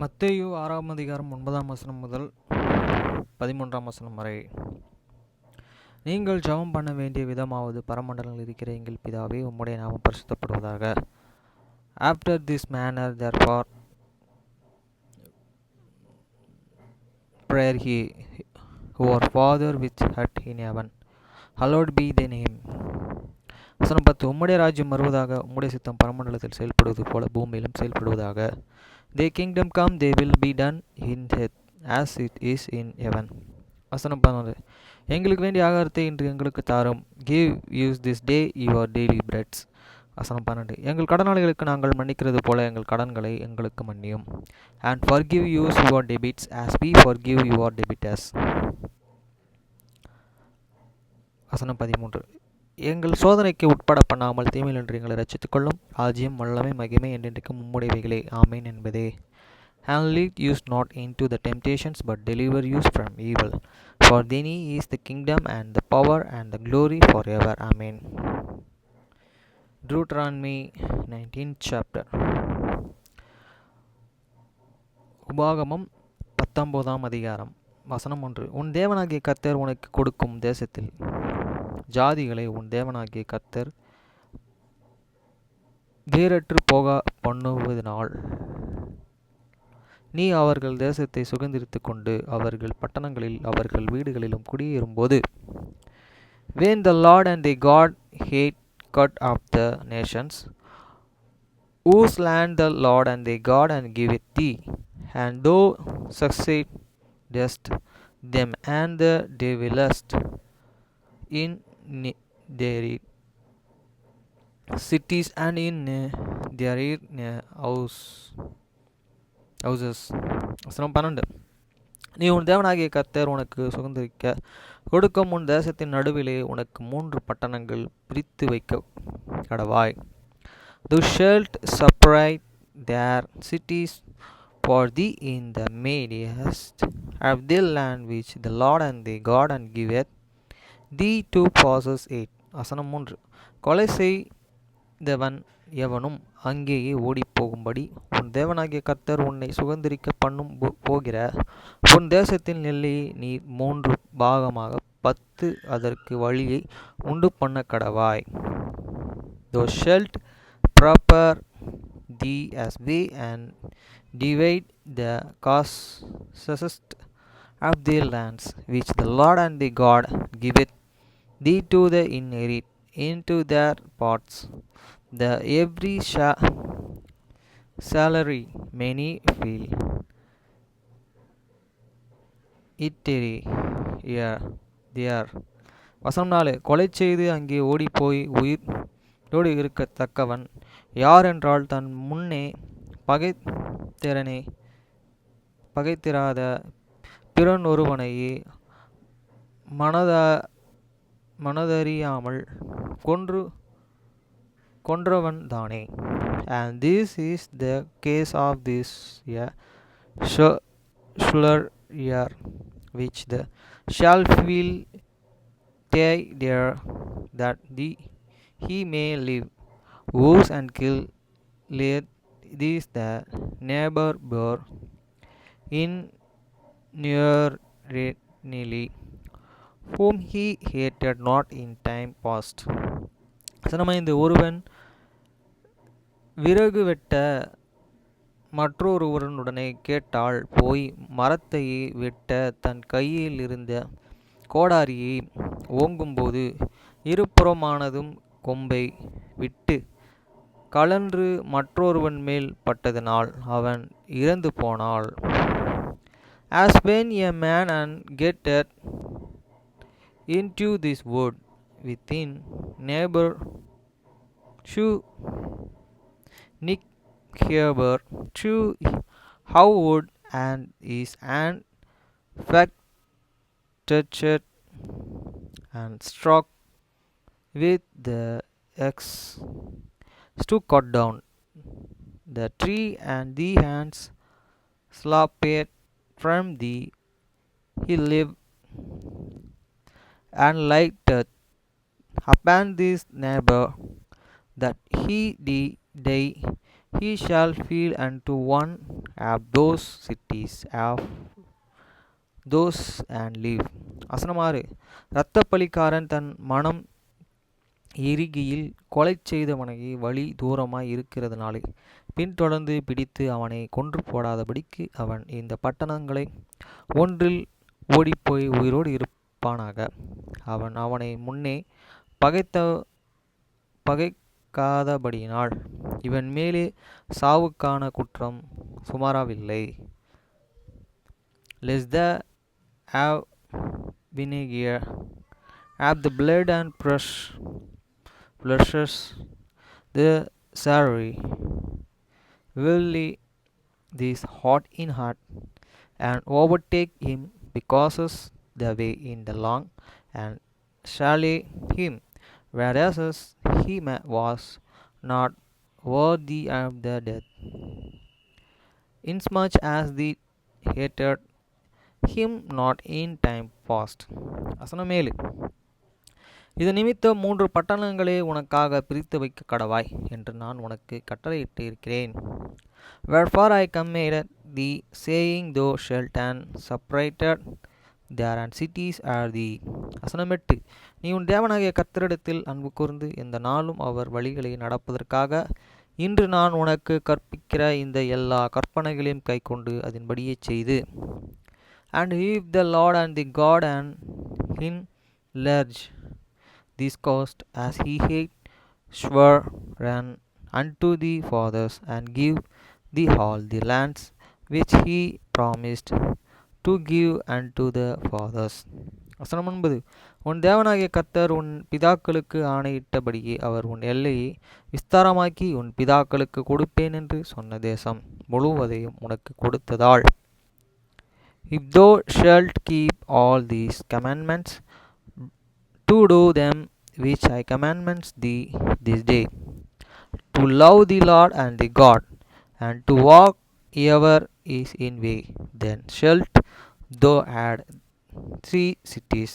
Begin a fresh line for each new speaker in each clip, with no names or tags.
மத்தேயு 6 அதிகாரம் 9 முதல் 13 வரை. நீங்கள் ஜெபம் பண்ண வேண்டிய விதமாவது, பரமண்டலங்களில் இருக்கிற எங்கள் பிதாவே, உம்முடைய நாமம் பரிசுத்தப்படுவதாக. After this manner therefore pray ye, our Father which art in heaven, hallowed be thy name. வசனம் 10. உம்முடைய ராஜ்யம் வருவதாக, உம்முடைய சித்தம் பரமண்டலத்தில் செயல்படுவது போல பூமியிலும் செயல்படுவதாக. Thy kingdom come, thy will be done in earth as it is in heaven. வசனம் 11. எங்களுக்கு வேண்டிய ஆகாரத்தை இன்று எங்களுக்கு தாரும். Give us this day your daily breads. வசனம் 12. எங்கள் கடனாளிகளுக்கு நாங்கள் மன்னிக்கிறது போல எங்கள் கடன்களை எங்களுக்கு மன்னியும். And forgive us your debts as we forgive your debtors. வசனம் 13. எங்கள் சோதனைக்கு உட்பட பண்ணாமல் தீமையிலின்றி எங்களை ரட்சித்துக் கொள்ளும். ராஜ்யம், வல்லமை, மகிமை என்றென்றைக்கும் உம்முடையவைகளே. ஆமென் என்பதே. And lead us not into the temptations, but deliver us from evil. For thine is the kingdom and the power and the glory forever. Amen. Deuteronomy 19th chapter. உபாகமம் 19 அதிகாரம். வசனம் 1. உன் தேவனாகிய கர்த்தர் உனக்கு கொடுக்கும் தேசத்தில் ஜாதிகளை உன் தேவனாகிய கர்த்தர் வேறற்று போக பண்ணுவதனால் நீ அவர்கள் தேசத்தை சுதந்தரித்து கொண்டு அவர்கள் பட்டணங்களில் அவர்கள் வீடுகளிலும் குடியேறும்போது, when the Lord and thy God hate cut off the nations whose land the Lord and thy God and give it thee, and thou succeedest them, and the dwellest in their cities and in their houses. வசனம் 12. நீ உன் தேவனாகிய கர்த்தர் உனக்கு சுதந்தரிக்க கொடுக்கும் உன் தேசத்தின் நடுவிலே உனக்கு 3 பட்டணங்கள் பிரித்து வைக்க கடவாய். Thou shalt separate their cities for thee in the midst of the land which the Lord and thy God and giveth thee to possess it. வசனம் 3. கொலை செய்தவன் எவனும் அங்கேயே ஓடிப்போகும்படி உன் தேவனாகிய கர்த்தர் உன்னை சுதந்தரிக்க பண்ணும் போகிற உன் தேசத்தின் எல்லையை நீ 3 பாகமாக 10 அதற்கு வழியை உண்டு பண்ண கடவாய். Thou shalt prepare thee as way and divide the causes of their lands which the Lord and thy God giveth thee to the inherit into their parts, the every salary many feel it there. வசனம் 4. கொலை செய்து அங்கே ஓடிப்போய் உயிரோடு இருக்கத்தக்கவன் யார் என்றால், தன் முன்னே பகைத்திராத பிறனொருவனையே மனதறியாமல் கொன்றவன் தானே. And this is the case of this soldier which the shall feel there that he may live. Woes and kill these the neighbor bore in nearly whom he hated not in time past. வசனம் 5. ஒருவன் விறகு வெட்ட மற்றொருவனுடனே கேட்டால் போய் மரத்தையே வெட்ட தன் கையில் இருந்த கோடாரியை ஓங்கும்போது இருபுறமானதும் கொம்பை விட்டு கழன்று மற்றொருவன் மேல் பட்டதனால் அவன் இறந்து போனாள். As when a man and getteth into this wood within neighbor shoe neighbor to how wood and his hand touched and struck with the axe to cut down the tree, and the hands slapped from the he lived and lighted upon this neighbor that he die He shall feed unto one of those cities of those and live. வசனம் 6. இரத்தப்பழிக்காரன் தன் மனம் இறுகியில் கொலை செய்தவனை வழி தூரமாய் இருக்கிறதுனாலே பின்தொடர்ந்து பிடித்து அவனை கொன்று போடாதபடிக்கு அவன் இந்த பட்டணங்களை ஒன்றில் ஓடிப்போய் உயிரோடு இருப்பானாக. அவன் அவனை முன்னே பகைக்காதபடியினால் இவன் மேலே சாவுக்கான குற்றம் சுமரவில்லை. Lest the have vinegar have the blood and precious the salary will this hot in heart and overtake him because the way in the long and slay him, whereas he was not worthy of the death, inasmuch as they hated him not in time past. வசனம் 7. இது நிமித்தம் 3 பட்டணங்களே உனக்காக பிரித்து வைக்க கடவாய் என்று நான் உனக்கு கட்டளையிட்டு இருக்கிறேன். Wherefore I commanded thee, saying, thou shalt and separated there and cities are thee. வசனம் 8. நீ உன் தேவனாகிய கர்த்தரிடத்தில் அன்பு கூர்ந்து இந்த நாளும் அவர் வழிகளை நடப்பதற்காக இன்று நான் உனக்கு கற்பிக்கிற இந்த எல்லா கற்பனைகளையும் கைக்கொண்டு அதன்படியே செய்து, and if the Lord and the God and enlarge this coast as he had sworn unto the fathers, and give thee all the lands which he promised to give unto the fathers. வசனம் 9. உன் தேவனாகிய கர்த்தர் உன் பிதாக்களுக்கு ஆணையிட்டபடியே அவர் உன் எல்லையை விஸ்தாரமாக்கி உன் பிதாக்களுக்கு கொடுப்பேன் என்று சொன்ன தேசம் முழுவதையும் உனக்கு கொடுத்ததால், if thou shalt keep all these commandments to do them which I command thee this day, to love the Lord and the God, and to walk ever is in way, then shalt thou add 3 cities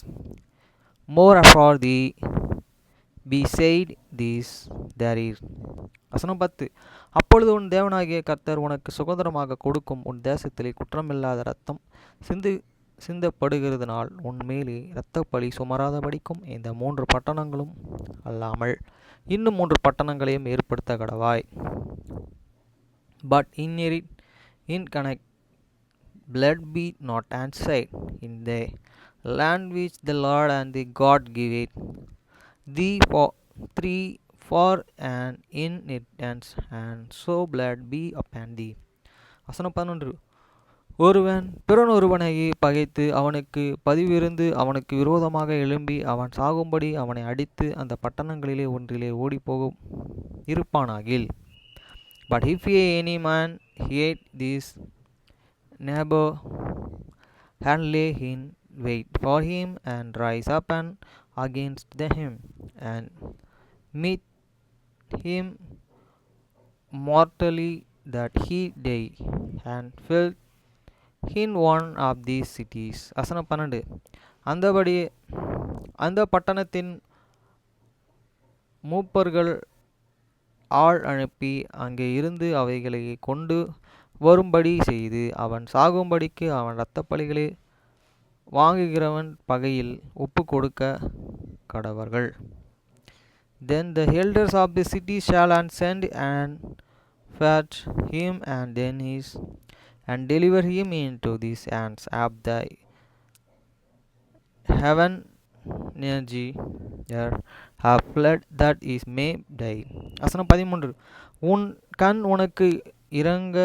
more for thee beside these therein. வசனம் 10. அப்பொழுது உன் தேவனாகிய கர்த்தர் உனக்கு சுதந்திரமாக கொடுக்கும் உன் தேசத்திலே குற்றமில்லாத இரத்தம் சிந்தப்படுகிறதுனால் உன் மேலே இரத்தப்பழி சுமராதபடிக்கும் இந்த 3 பட்டணங்களும் அல்லாமல் இன்னும் 3 பட்டணங்களையும் ஏற்படுத்த கடவாய். But inherit in connect blood be not outside in the land which the Lord and the God giveth thee for an inheritance, and so blood be upon thee. வசனம் 11. ஒருவன் பிறனொருவனை பகைத்து அவனுக்கு பதிவிருந்து அவனுக்கு விரோதமாக எழும்பி அவன் சாகும்படி அவனை அடித்து அந்த பட்டணங்களிலே ஒன்றிலே ஓடிப்போகும் இருப்பானாகில், but if any man hate this neighbor and lay in wait for him and rise up and against him and meet him mortally, that he die and fell in one of these cities. வசனம் 12. அந்தபடி அந்த பட்டணத்தின் மூப்பர்கள் ஆள் அனுப்பி அங்கே இருந்து அவைகளை கொண்டு வரும்படி செய்து அவன் சாகும்படிக்கு அவன் இரத்தப்பழிகளை வாங்குகிறவன் பகையில் ஒப்பு கொடுக்க கடவர்கள். Then the elders of the city shall send and fetch him, and then and deliver him into these hands of the heaven have fled that is may die. வசனம் 13. உன் கண் உனக்கு இறங்க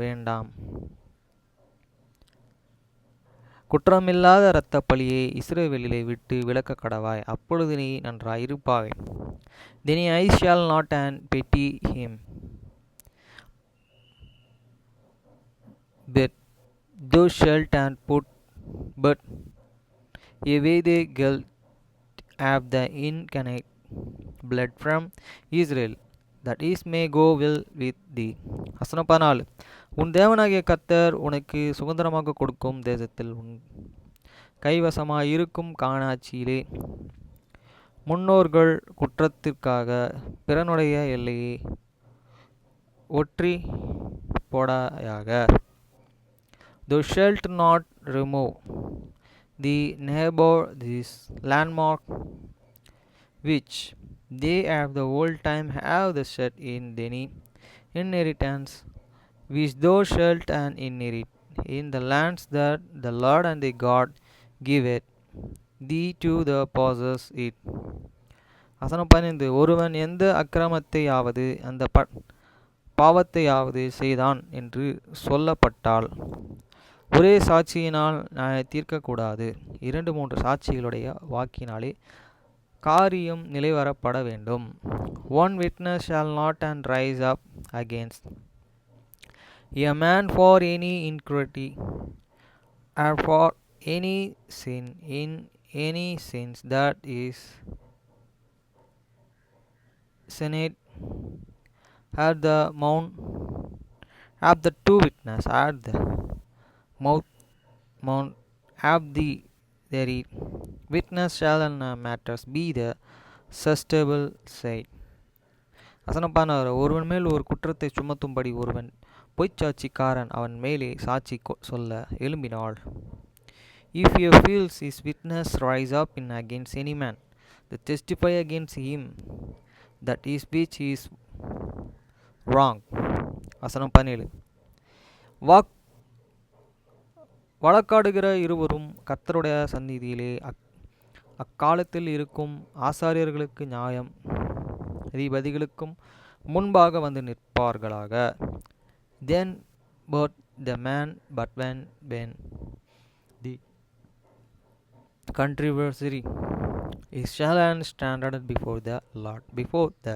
வேண்டாம், குற்றமில்லாத இரத்தப்பழியை இஸ்ரவேலிலே விட்டு விலக்க கடவாய், அப்பொழுது நீ நன்றாயிருப்பாய். Then I shall not and pity him, but thou shalt and put but away the guilt of the incarnate blood from Israel, that is may go well with thee. வசனம் 14. உன் தேவனாகிய கர்த்தர் உனக்கு சுதந்திரமாக கொடுக்கும் தேசத்தில் உன் கைவசமாய் இருக்கும் காணாட்சியிலே முன்னோர்கள் குற்றத்திற்காக பிறனுடைய எல்லையை ஒற்றி போடாயாக. Thou shalt not remove the neighbor this landmark which they have the old time have the set in any inheritance which thou shalt and inherit in the lands that the Lord and thy God giveth thee to the possess it. வசனம் 15. ஒருவன் எந்த அக்கிரமத்தையாவது அந்த பாவத்தையாவது செய்தான் என்று சொல்லப்பட்டால் ஒரே சாட்சியினால் தீர்க்கக்கூடாது, 2-3 சாட்சிகளுடைய வாக்கினாலே காரியம் நிலைவரப்பட வேண்டும். One witness shall not and rise up against a man for any iniquity or for any sin in any sins that is sinned at the mount of the two witness at the mount of the therein witness shall in matters be the sustainable side. வசனம் 16. ஒருவன் மேல் ஒரு குற்றத்தை சுமத்தும்படி ஒருவன் பொய்ச்சாட்சிக்காரன் அவன் மேலே சாட்சி சொல்ல எழும்பினாள். If he feels his witness rise up in against any man that testify against him that his speech is wrong. வசனம் 17. வழக்காடுகிற இருவரும் கர்த்தருடைய சந்நிதியிலே அக்காலத்தில் இருக்கும் ஆசாரியர்களுக்கு நியாயம் அதிபதிகளுக்கும் முன்பாக வந்து நிற்பார்களாக. Then but the man but when the controversy is shall and standard before the Lord, before the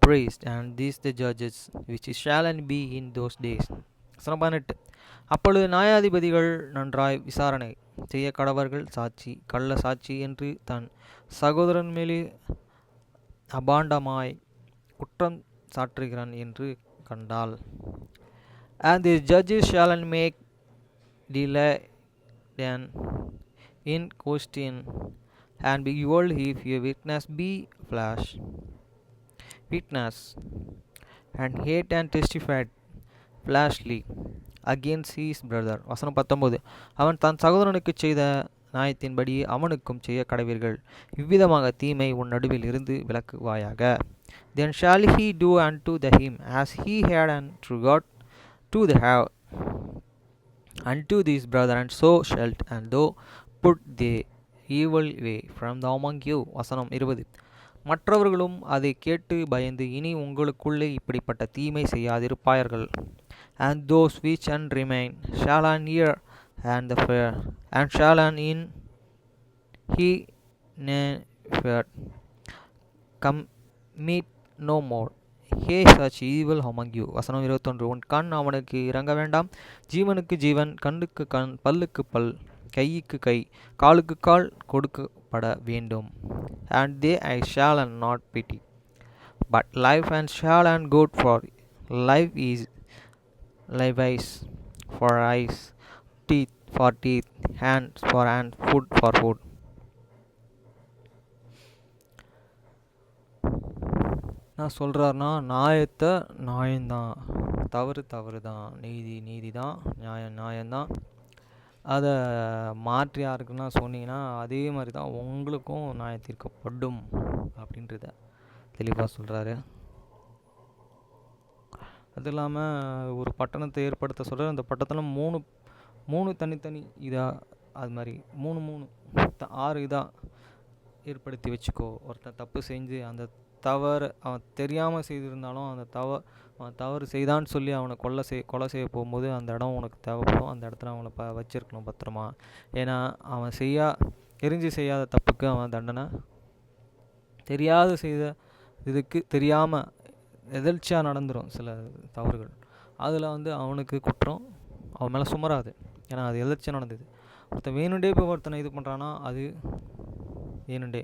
priest, and these the judges which shall and be in those days. 18. அப்பொழுது நியாயாதிபதிகள் நன்றாய் விசாரணை செய்ய கடவர்கள் சாட்சி கள்ள சாட்சி என்று தன் சகோதரன் மேலே அபாண்டமாய் குற்றம் சாற்றுகிறான் என்று கண்டால், and the judges shall and make delay then in question, and behold, if your witness be flash witness and hate and testified flashly against his brother. வசனம் 19. அவன் தன் சகோதரனுக்கு செய்த நியாயத்தின்படி அவனுக்கும் செய்ய கடவீர்கள், இவ்விதமாக தீமை உன் நடுவில் இருந்து விலக்குவாயாக. Then shall he do unto the him as he had unto God to the have unto this brother, and so shalt and thou put the evil way from the among you. வசனம் 20. மற்றவர்களும் அதை கேட்டு பயந்து இனி உங்களுக்குள்ளே இப்படிப்பட்ட தீமை செய்யாதிருப்பார்கள். And those which and remain shall and hear and the fear and shall and in he never commit no more he such evil among you. வசனம் 21. உன் கண் அவனுக்கு இறங்க வேண்டாம், ஜீவனுக்கு ஜீவன், கண்ணுக்கு கண், பல்லுக்கு பல், கைக்கு கை, காலுக்கு கால் கொடுக்கப்பட வேண்டும். And they I shall and not pity, but life and shall and good for life is life eyes for eyes, teeth for teeth, hands for hand, food for food. நான் சொல்கிறாருன்னா, நியாயத்தை நியாயம்தான், தவறு தவறு தான், நீதி நீதி தான், நியாயம் நியாயம்தான். அதை மாற்றி யாருக்குன்னா சொன்னீங்கன்னா அதே மாதிரி தான் உங்களுக்கும் நியாயம் தீர்க்கப்படும் அப்படின்றத தெளிவாக சொல்கிறாரு. அது இல்லாமல் ஒரு பட்டணத்தை ஏற்படுத்த சொல்கிற அந்த பட்டணத்தில் மூணு தனித்தனி இதாக அது மாதிரி 6 இதாக ஏற்படுத்தி வச்சுக்கோ. ஒருத்தன் தப்பு செஞ்சு அந்த தவறு அவன் தெரியாமல் செய்திருந்தாலும் அந்த அவன் தவறு செய்தான்னு சொல்லி அவனை கொலை செய்ய போகும்போது அந்த இடம் உனக்கு தேவைப்படும். அந்த இடத்துல அவனை வச்சிருக்கணும் பத்திரமா. ஏன்னா அவன் எரிஞ்சு செய்யாத தப்புக்கு அவன் தண்டனை, தெரியாத செய்த இதுக்கு தெரியாமல் எதர்ச்சியாக நடந்துடும் சில தவறுகள். அதில் அவனுக்கு குற்றம் அவன் மேலே சுமராது. ஏன்னா அது எதர்ச்சியாக நடந்தது. ஒருத்தன் வேணுண்டே போய் ஒருத்தனை இது பண்ணுறான்னா அது வேணுண்டே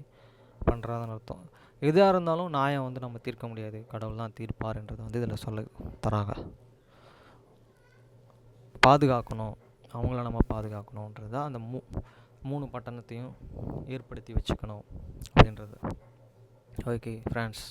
பண்ணுறாதுன்னு அர்த்தம். எதாக இருந்தாலும் நியாயம் நம்ம தீர்க்க முடியாது, கடவுள் தான் தீர்ப்பார்ன்றதை இதில் சொல்ல தராங்க. பாதுகாக்கணும், அவங்கள நம்ம பாதுகாக்கணுன்றது தான் அந்த 3 பட்டணத்தையும் ஏற்படுத்தி வச்சுக்கணும் அப்படின்றது. Okay friends.